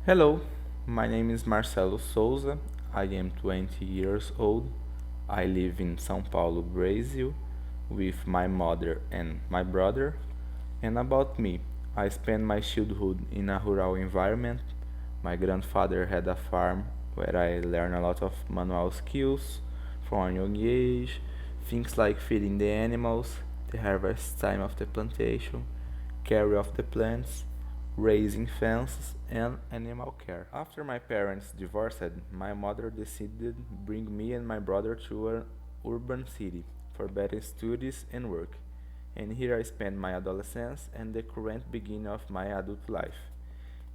Hello, my name is Marcelo Sousa. I am 20 years old. I live in São Paulo, Brazil, with my mother and my brother. And about me, I spent my childhood in a rural environment. My grandfather had a farm where I learned a lot of manual skills from a young age, things like feeding the animals, the harvest time of the plantation, care of the plants, raising fences, and animal care. After my parents divorced, my mother decided to bring me and my brother to an urban city for better studies and work. And here I spent my adolescence and the current beginning of my adult life.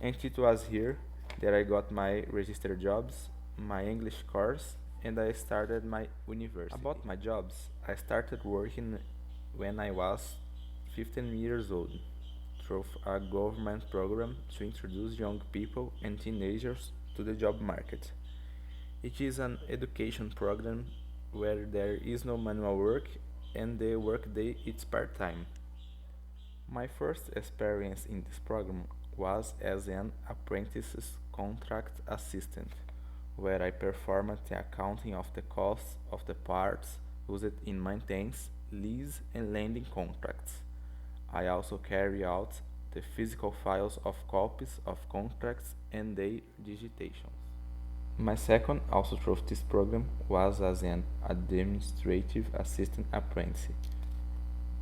And it was here that I got my registered jobs, my English course, and I started my university. About my jobs, I started working when I was 15 years old through a government program to introduce young people and teenagers to the job market. It is an education program where there is no manual work and the workday is part-time. My first experience in this program was as an apprentice's contract assistant, where I performed the accounting of the costs of the parts used in maintenance, lease, and lending contracts. I also carry out the physical files of copies of contracts and their digitations. My second, also through this program, was as an administrative assistant apprentice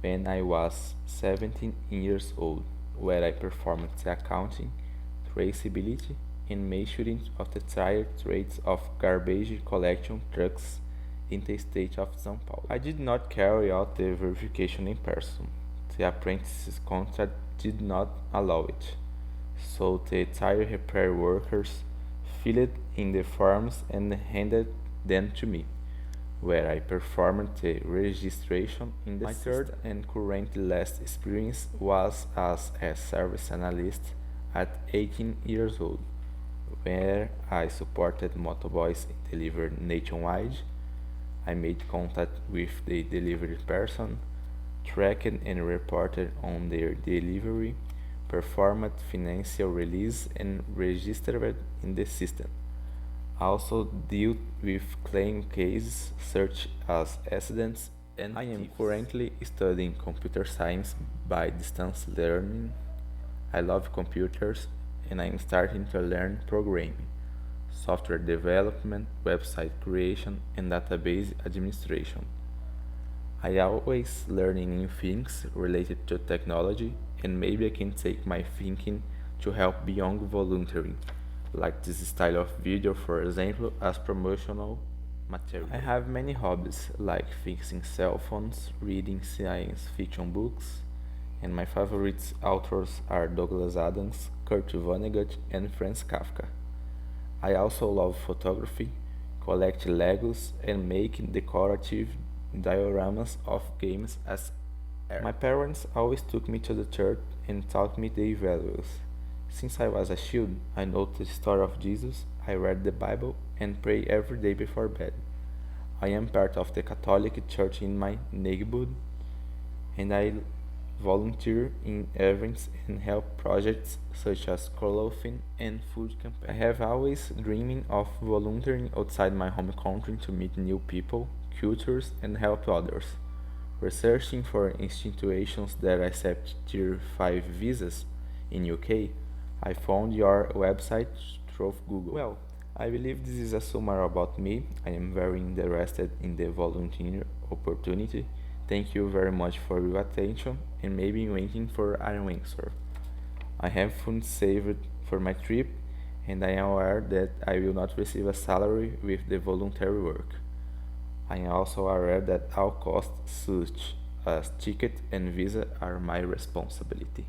when I was 17 years old, where I performed the accounting, traceability, and measuring of the tire rates of garbage collection trucks in the state of São Paulo. I did not carry out the verification in person. The apprentice's contract did not allow it, so the tire repair workers filled in the forms and handed them to me, where I performed the registration in the My third and current last experience was as a service analyst at 18 years old, where I supported motoboys delivered nationwide. I made contact with the delivery person, tracked and reported on their delivery, performed financial release and registered in the system. Also dealt with claim cases such as accidents, and I am currently studying computer science by distance learning. I love computers and I am starting to learn programming, software development, website creation, and database administration. I always learning new things related to technology, and maybe I can take my thinking to help beyond volunteering, like this style of video, for example, as promotional material. I have many hobbies, like fixing cell phones, reading science fiction books, and my favorite authors are Douglas Adams, Kurt Vonnegut, and Franz Kafka. I also love photography, collect Legos, and make decorative dioramas of games as art. My parents always took me to the church and taught me their values. Since I was a child, I know the story of Jesus, I read the Bible, and pray every day before bed. I am part of the Catholic Church in my neighborhood, and I volunteer in events and help projects such as clothing and food campaigns. I have always dreaming of volunteering outside my home country to meet new people, cultures, and help others. Researching for institutions that accept Tier 5 visas in UK, I found your website through Google. Well, I believe this is a summary about me. I am very interested in the volunteer opportunity. Thank you very much for your attention and maybe waiting for an answer. I have funds saved for my trip and I am aware that I will not receive a salary with the voluntary work. I am also aware that all costs such as ticket and visa are my responsibility.